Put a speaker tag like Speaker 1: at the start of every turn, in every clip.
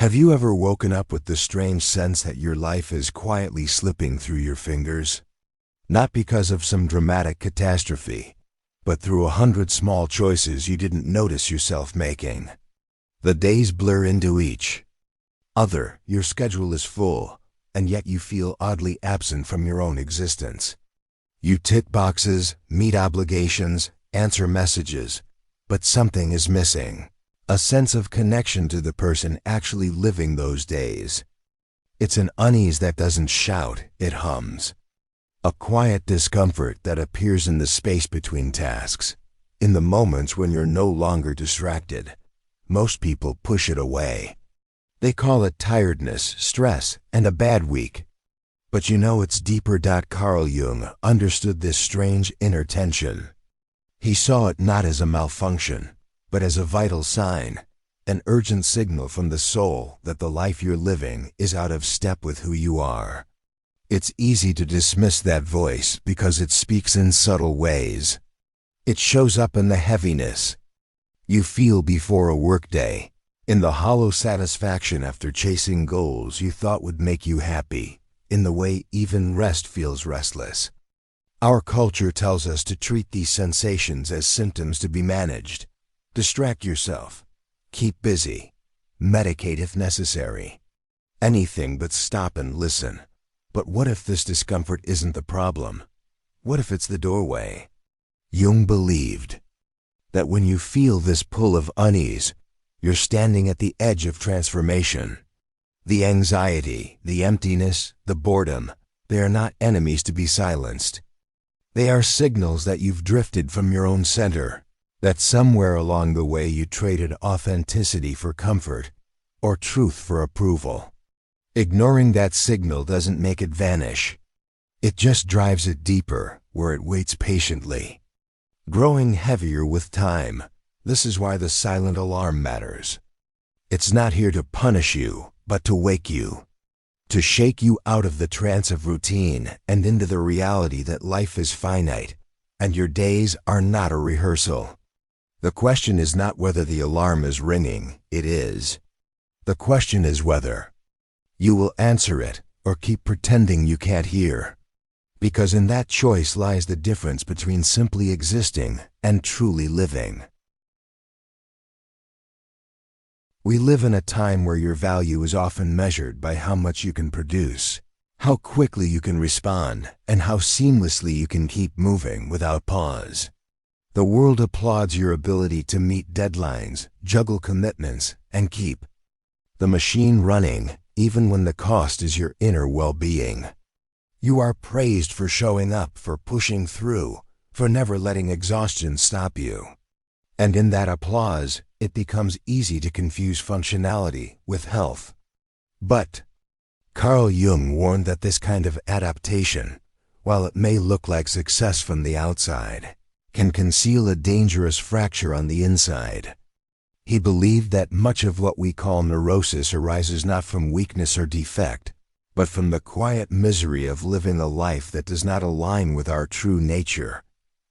Speaker 1: Have you ever woken up with the strange sense that your life is quietly slipping through your fingers? Not because of some dramatic catastrophe, but through 100 small choices you didn't notice yourself making. The days blur into each other, your schedule is full, and yet you feel oddly absent from your own existence. You tick boxes, meet obligations, answer messages, but something is missing. A sense of connection to the person actually living those days. It's an unease that doesn't shout, it hums. A quiet discomfort that appears in the space between tasks, in the moments when you're no longer distracted. Most people push it away. They call it tiredness, stress, and a bad week. But you know it's deeper. Carl Jung understood this strange inner tension. He saw it not as a malfunction, but as a vital sign, an urgent signal from the soul that the life you're living is out of step with who you are. It's easy to dismiss that voice because it speaks in subtle ways. It shows up in the heaviness you feel before a workday, in the hollow satisfaction after chasing goals you thought would make you happy, in the way even rest feels restless. Our culture tells us to treat these sensations as symptoms to be managed. Distract yourself, keep busy, medicate if necessary. Anything but stop and listen. But what if this discomfort isn't the problem? What if it's the doorway? Jung believed that when you feel this pull of unease, you're standing at the edge of transformation. The anxiety, the emptiness, the boredom, they are not enemies to be silenced. They are signals that you've drifted from your own center, that somewhere along the way you traded authenticity for comfort, or truth for approval. Ignoring that signal doesn't make it vanish. It just drives it deeper, where it waits patiently, growing heavier with time. This is why the silent alarm matters. It's not here to punish you, but to wake you, to shake you out of the trance of routine and into the reality that life is finite, and your days are not a rehearsal. The question is not whether the alarm is ringing, it is. The question is whether you will answer it or keep pretending you can't hear. Because in that choice lies the difference between simply existing and truly living. We live in a time where your value is often measured by how much you can produce, how quickly you can respond, and how seamlessly you can keep moving without pause. The world applauds your ability to meet deadlines, juggle commitments, and keep the machine running, even when the cost is your inner well-being. You are praised for showing up, for pushing through, for never letting exhaustion stop you. And in that applause, it becomes easy to confuse functionality with health. But Carl Jung warned that this kind of adaptation, while it may look like success from the outside, can conceal a dangerous fracture on the inside. He believed that much of what we call neurosis arises not from weakness or defect, but from the quiet misery of living a life that does not align with our true nature.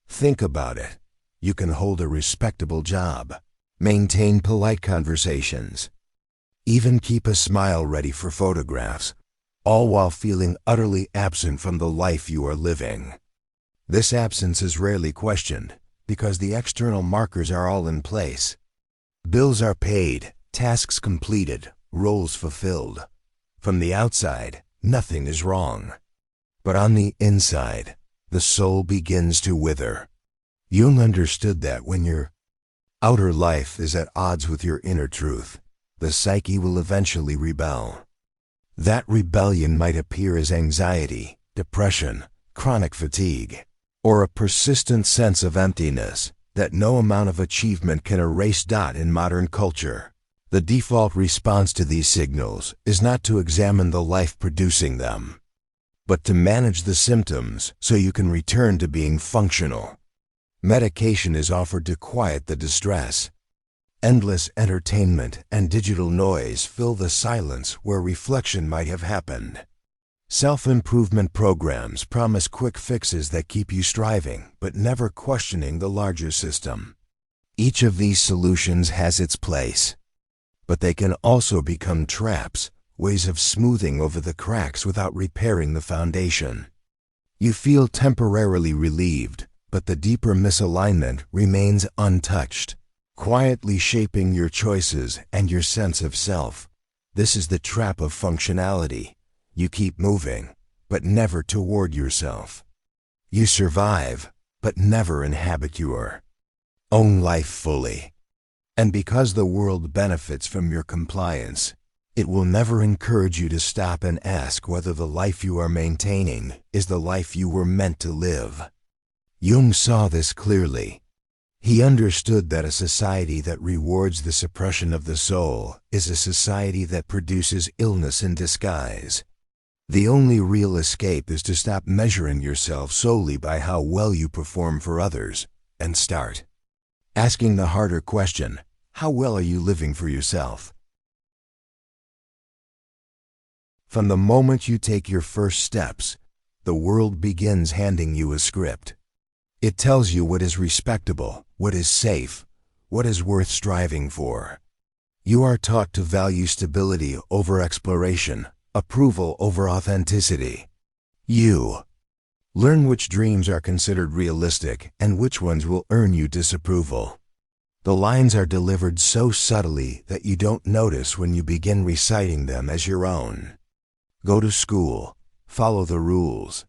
Speaker 1: Think about it. You can hold a respectable job, maintain polite conversations, even keep a smile ready for photographs, all while feeling utterly absent from the life you are living. This absence is rarely questioned, because the external markers are all in place. Bills are paid, tasks completed, roles fulfilled. From the outside, nothing is wrong. But on the inside, the soul begins to wither. Jung understood that when your outer life is at odds with your inner truth, the psyche will eventually rebel. That rebellion might appear as anxiety, depression, chronic fatigue, or a persistent sense of emptiness that no amount of achievement can erase. In modern culture, the default response to these signals is not to examine the life producing them, but to manage the symptoms so you can return to being functional. Medication is offered to quiet the distress. Endless entertainment and digital noise fill the silence where reflection might have happened. Self-improvement programs promise quick fixes that keep you striving, but never questioning the larger system. Each of these solutions has its place. But they can also become traps, ways of smoothing over the cracks without repairing the foundation. You feel temporarily relieved, but the deeper misalignment remains untouched, quietly shaping your choices and your sense of self. This is the trap of functionality. You keep moving, but never toward yourself. You survive, but never inhabit your own life fully. And because the world benefits from your compliance, it will never encourage you to stop and ask whether the life you are maintaining is the life you were meant to live. Jung saw this clearly. He understood that a society that rewards the suppression of the soul is a society that produces illness in disguise. The only real escape is to stop measuring yourself solely by how well you perform for others and start asking the harder question: how well are you living for yourself? From the moment you take your first steps, the world begins handing you a script. It tells you what is respectable, what is safe, what is worth striving for. You are taught to value stability over exploration, approval over authenticity. You learn which dreams are considered realistic and which ones will earn you disapproval. The lines are delivered so subtly that you don't notice when you begin reciting them as your own. Go to school, follow the rules,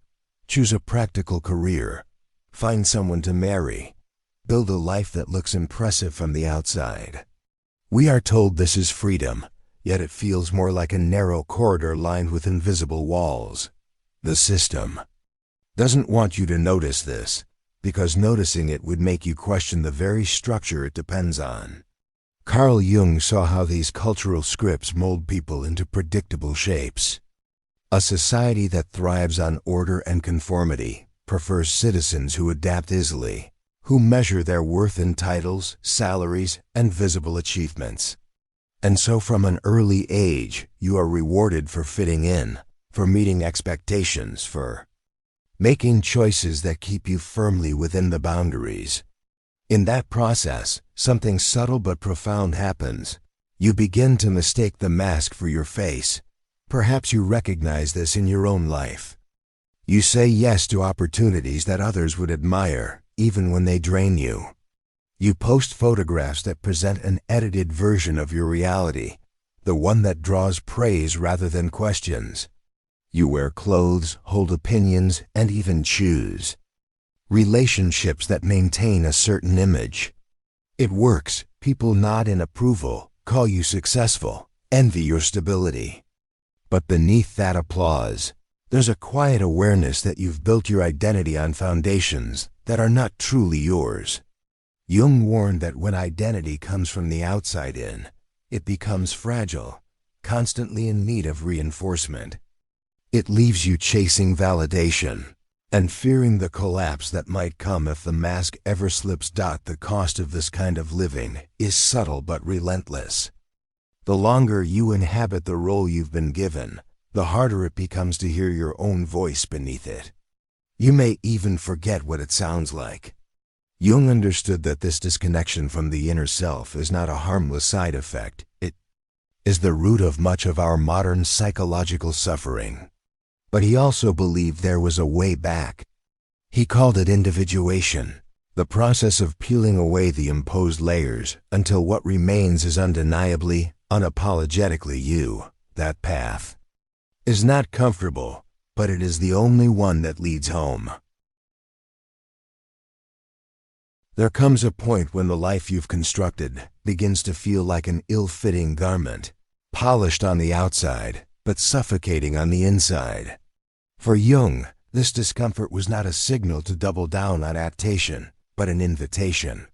Speaker 1: choose a practical career, find someone to marry, build a life that looks impressive from the outside. We are told this is freedom, yet it feels more like a narrow corridor lined with invisible walls. The system doesn't want you to notice this, because noticing it would make you question the very structure it depends on. Carl Jung saw how these cultural scripts mold people into predictable shapes. A society that thrives on order and conformity prefers citizens who adapt easily, who measure their worth in titles, salaries, and visible achievements. And so from an early age, you are rewarded for fitting in, for meeting expectations, for making choices that keep you firmly within the boundaries. In that process, something subtle but profound happens. You begin to mistake the mask for your face. Perhaps you recognize this in your own life. You say yes to opportunities that others would admire, even when they drain you. You post photographs that present an edited version of your reality, the one that draws praise rather than questions. You wear clothes, hold opinions, and even choose relationships that maintain a certain image. It works. People nod in approval, call you successful, envy your stability. But beneath that applause, there's a quiet awareness that you've built your identity on foundations that are not truly yours. Jung warned that when identity comes from the outside in, it becomes fragile, constantly in need of reinforcement. It leaves you chasing validation and fearing the collapse that might come if the mask ever slips. The cost of this kind of living is subtle but relentless. The longer you inhabit the role you've been given, the harder it becomes to hear your own voice beneath it. You may even forget what it sounds like. Jung understood that this disconnection from the inner self is not a harmless side effect. It is the root of much of our modern psychological suffering. But he also believed there was a way back. He called it individuation, the process of peeling away the imposed layers until what remains is undeniably, unapologetically you. That path is not comfortable, but it is the only one that leads home. There comes a point when the life you've constructed begins to feel like an ill-fitting garment, polished on the outside, but suffocating on the inside. For Jung, this discomfort was not a signal to double down on adaptation, but an invitation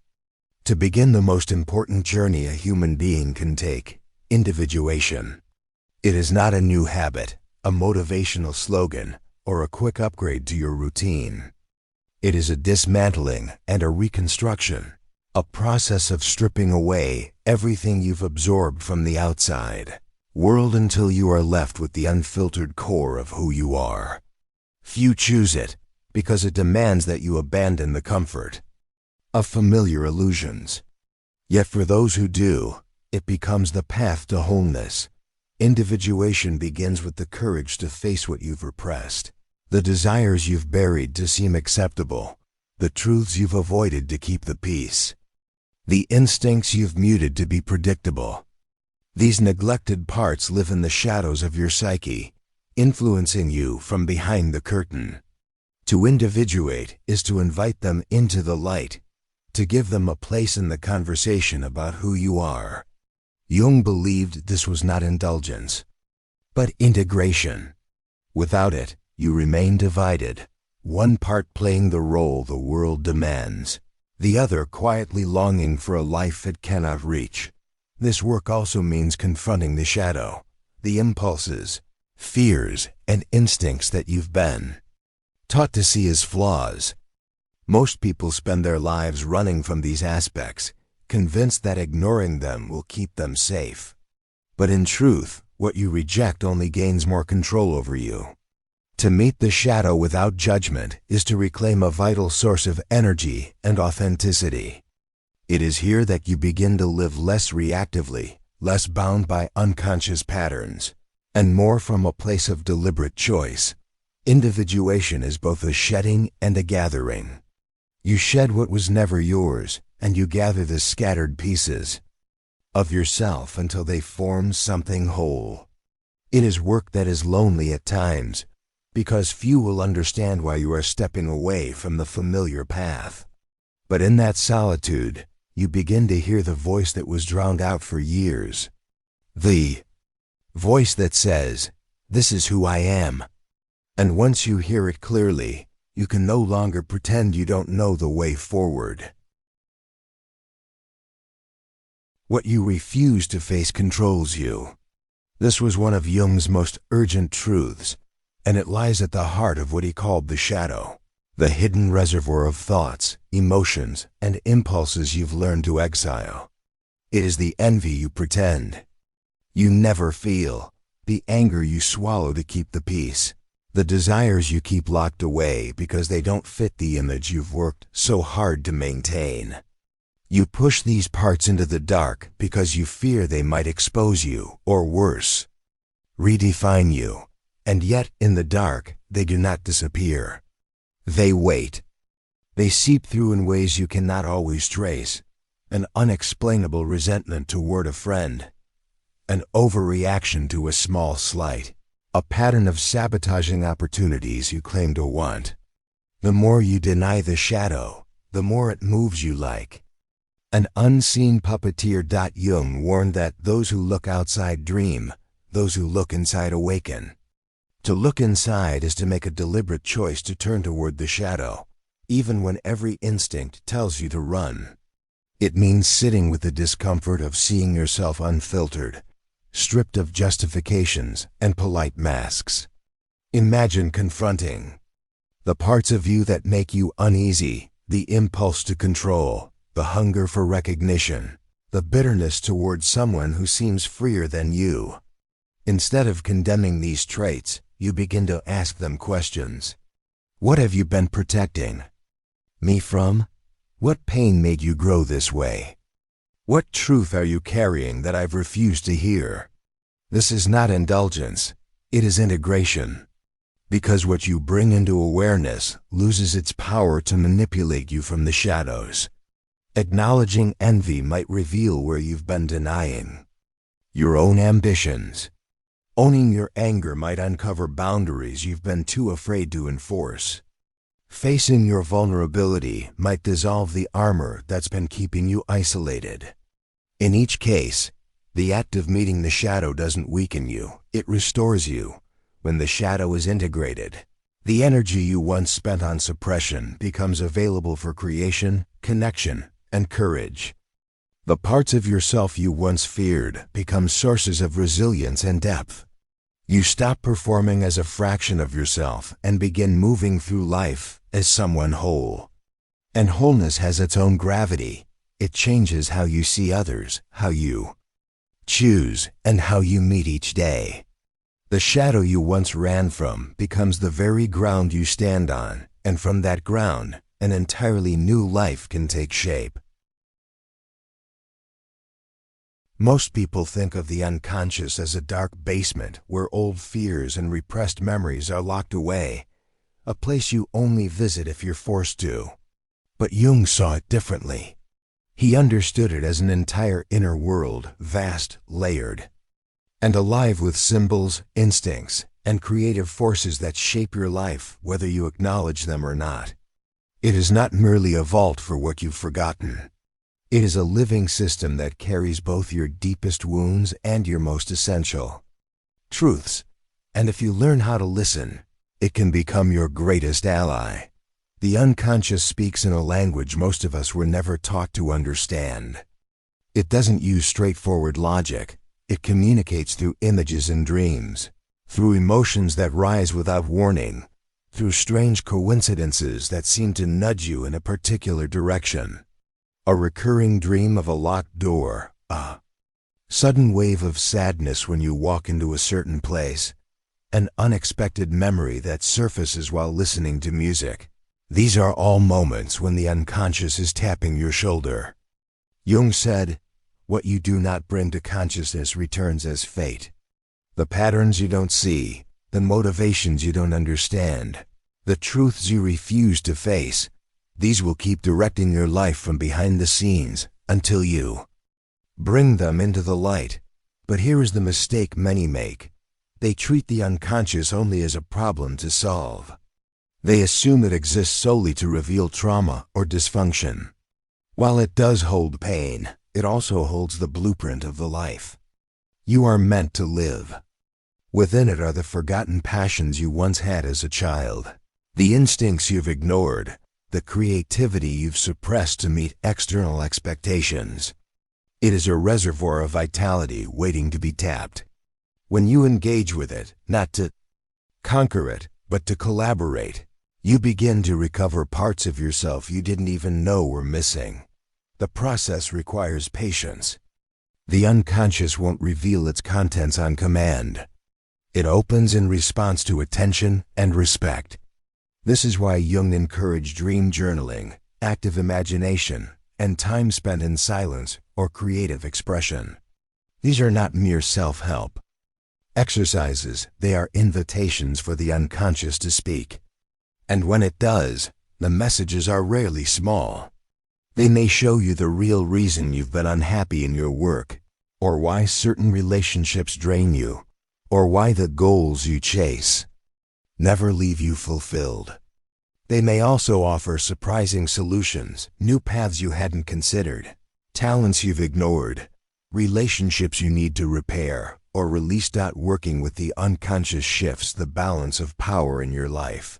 Speaker 1: to begin the most important journey a human being can take: individuation. It is not a new habit, a motivational slogan, or a quick upgrade to your routine. It is a dismantling and a reconstruction, a process of stripping away everything you've absorbed from the outside world until you are left with the unfiltered core of who you are. Few choose it because it demands that you abandon the comfort of familiar illusions. Yet for those who do, it becomes the path to wholeness. Individuation begins with the courage to face what you've repressed, the desires you've buried to seem acceptable, the truths you've avoided to keep the peace, the instincts you've muted to be predictable. These neglected parts live in the shadows of your psyche, influencing you from behind the curtain. To individuate is to invite them into the light, to give them a place in the conversation about who you are. Jung believed this was not indulgence, but integration. Without it, you remain divided, one part playing the role the world demands, the other quietly longing for a life it cannot reach. This work also means confronting the shadow, the impulses, fears, and instincts that you've been taught to see as flaws. Most people spend their lives running from these aspects, convinced that ignoring them will keep them safe. But in truth, what you reject only gains more control over you. To meet the shadow without judgment is to reclaim a vital source of energy and authenticity. It is here that you begin to live less reactively, less bound by unconscious patterns, and more from a place of deliberate choice. Individuation is both a shedding and a gathering. You shed what was never yours, and you gather the scattered pieces of yourself until they form something whole. It is work that is lonely at times, because few will understand why you are stepping away from the familiar path. But in that solitude, you begin to hear the voice that was drowned out for years. The voice that says, "This is who I am." And once you hear it clearly, you can no longer pretend you don't know the way forward. What you refuse to face controls you. This was one of Jung's most urgent truths, and it lies at the heart of what he called the shadow, the hidden reservoir of thoughts, emotions, and impulses you've learned to exile. It is the envy you pretend you never feel, the anger you swallow to keep the peace, the desires you keep locked away because they don't fit the image you've worked so hard to maintain. You push these parts into the dark because you fear they might expose you, or worse, redefine you. And yet, in the dark, they do not disappear. They wait. They seep through in ways you cannot always trace. An unexplainable resentment toward a friend, an overreaction to a small slight, a pattern of sabotaging opportunities you claim to want. The more you deny the shadow, the more it moves you like an unseen puppeteer. Jung warned that those who look outside dream, those who look inside awaken. To look inside is to make a deliberate choice to turn toward the shadow, even when every instinct tells you to run. It means sitting with the discomfort of seeing yourself unfiltered, stripped of justifications and polite masks. Imagine confronting the parts of you that make you uneasy, the impulse to control, the hunger for recognition, the bitterness towards someone who seems freer than you. Instead of condemning these traits, you begin to ask them questions. What have you been protecting me from? What pain made you grow this way? What truth are you carrying that I've refused to hear? This is not indulgence, it is integration. Because what you bring into awareness loses its power to manipulate you from the shadows. Acknowledging envy might reveal where you've been denying your own ambitions. Owning your anger might uncover boundaries you've been too afraid to enforce. Facing your vulnerability might dissolve the armor that's been keeping you isolated. In each case, the act of meeting the shadow doesn't weaken you, it restores you. When the shadow is integrated, the energy you once spent on suppression becomes available for creation, connection, and courage. The parts of yourself you once feared become sources of resilience and depth. You stop performing as a fraction of yourself and begin moving through life as someone whole. And wholeness has its own gravity. It changes how you see others, how you choose, and how you meet each day. The shadow you once ran from becomes the very ground you stand on, and from that ground, an entirely new life can take shape. Most people think of the unconscious as a dark basement where old fears and repressed memories are locked away, a place you only visit if you're forced to. But Jung saw it differently. He understood it as an entire inner world, vast, layered, and alive with symbols, instincts, and creative forces that shape your life whether you acknowledge them or not. It is not merely a vault for what you've forgotten. It is a living system that carries both your deepest wounds and your most essential truths. And if you learn how to listen, it can become your greatest ally. The unconscious speaks in a language most of us were never taught to understand. It doesn't use straightforward logic. It communicates through images and dreams, through emotions that rise without warning, through strange coincidences that seem to nudge you in a particular direction. A recurring dream of a locked door, a sudden wave of sadness when you walk into a certain place, an unexpected memory that surfaces while listening to music. These are all moments when the unconscious is tapping your shoulder. Jung said, "What you do not bring to consciousness returns as fate." The patterns you don't see, the motivations you don't understand, the truths you refuse to face, these will keep directing your life from behind the scenes until you bring them into the light. But here is the mistake many make. They treat the unconscious only as a problem to solve. They assume it exists solely to reveal trauma or dysfunction. While it does hold pain, it also holds the blueprint of the life you are meant to live. Within it are the forgotten passions you once had as a child, the instincts you've ignored, the creativity you've suppressed to meet external expectations. It is a reservoir of vitality waiting to be tapped. When you engage with it, not to conquer it, but to collaborate, you begin to recover parts of yourself you didn't even know were missing. The process requires patience. The unconscious won't reveal its contents on command. It opens in response to attention and respect. This is why Jung encouraged dream journaling, active imagination, and time spent in silence or creative expression. These are not mere self-help exercises, they are invitations for the unconscious to speak. And when it does, the messages are rarely small. They may show you the real reason you've been unhappy in your work, or why certain relationships drain you, or why the goals you chase never leave you fulfilled. They may also offer surprising solutions, new paths you hadn't considered, talents you've ignored, relationships you need to repair or release. Working with the unconscious shifts the balance of power in your life.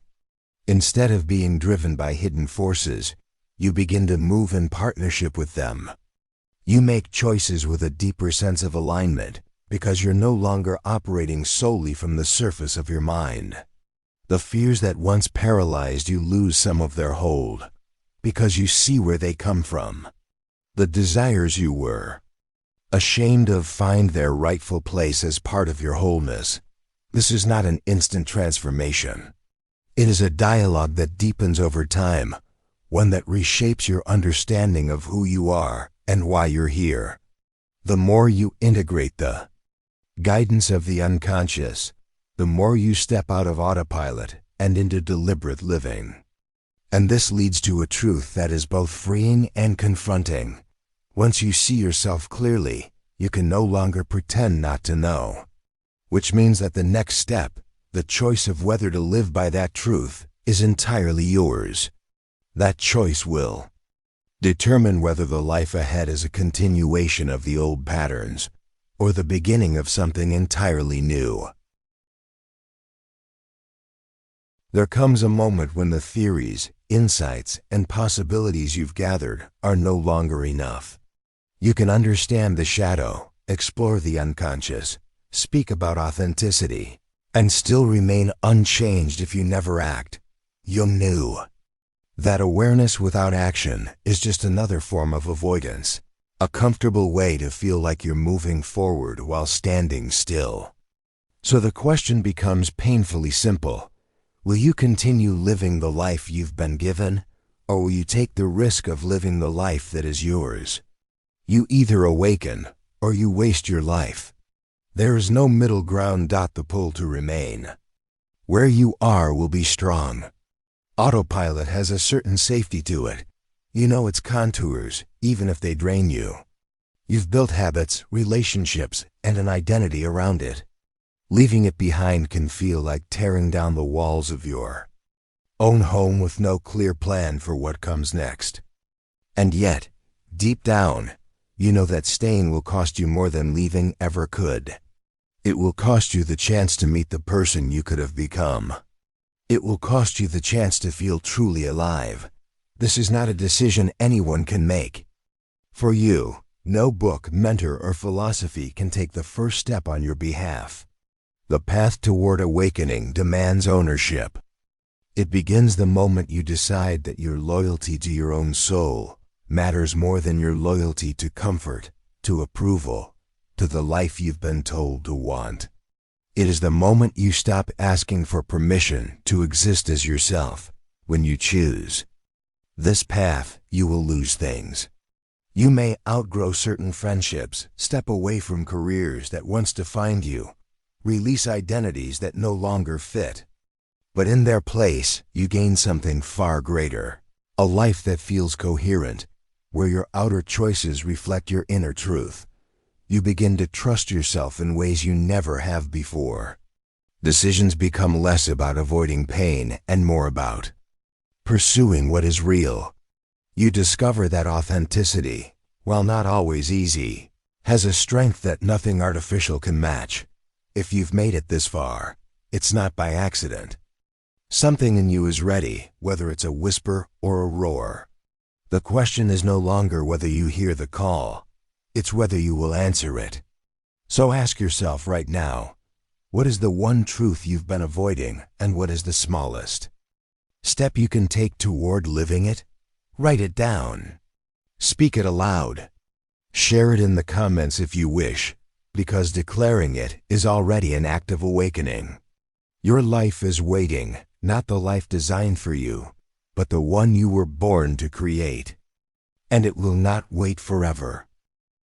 Speaker 1: Instead of being driven by hidden forces, you begin to move in partnership with them. You make choices with a deeper sense of alignment because you're no longer operating solely from the surface of your mind. The fears that once paralyzed you lose some of their hold because you see where they come from. The desires you were ashamed of find their rightful place as part of your wholeness. This is not an instant transformation. It is a dialogue that deepens over time, one that reshapes your understanding of who you are and why you're here. The more you integrate the guidance of the unconscious, the more you step out of autopilot and into deliberate living. And this leads to a truth that is both freeing and confronting. Once you see yourself clearly, you can no longer pretend not to know. Which means that the next step, the choice of whether to live by that truth, is entirely yours. That choice will determine whether the life ahead is a continuation of the old patterns or the beginning of something entirely new. There comes a moment when the theories, insights, and possibilities you've gathered are no longer enough. You can understand the shadow, explore the unconscious, speak about authenticity, and still remain unchanged if you never act. Jung knew that awareness without action is just another form of avoidance, a comfortable way to feel like you're moving forward while standing still. So the question becomes painfully simple. Will you continue living the life you've been given, or will you take the risk of living the life that is yours? You either awaken or you waste your life. There is no middle ground. The pull to remain where you are will be strong. Autopilot has a certain safety to it. You know its contours, even if they drain you. You've built habits, relationships, and an identity around it. Leaving it behind can feel like tearing down the walls of your own home with no clear plan for what comes next. And yet, deep down, you know that staying will cost you more than leaving ever could. It will cost you the chance to meet the person you could have become. It will cost you the chance to feel truly alive. This is not a decision anyone can make. For you, no book, mentor, or philosophy can take the first step on your behalf. The path toward awakening demands ownership. It begins the moment you decide that your loyalty to your own soul matters more than your loyalty to comfort, to approval, to the life you've been told to want. It is the moment you stop asking for permission to exist as yourself. When you choose this path, you will lose things. You may outgrow certain friendships, step away from careers that once defined you, release identities that no longer fit. But in their place, you gain something far greater. A life that feels coherent, where your outer choices reflect your inner truth. You begin to trust yourself in ways you never have before. Decisions become less about avoiding pain and more about pursuing what is real. You discover that authenticity, while not always easy, has a strength that nothing artificial can match. If you've made it this far, it's not by accident. Something in you is ready, whether it's a whisper or a roar. The question is no longer whether you hear the call, it's whether you will answer it. So ask yourself right now, what is the one truth you've been avoiding, and what is the smallest step you can take toward living it? Write it down. Speak it aloud. Share it in the comments if you wish, because declaring it is already an act of awakening. Your life is waiting, not the life designed for you, but the one you were born to create. And it will not wait forever.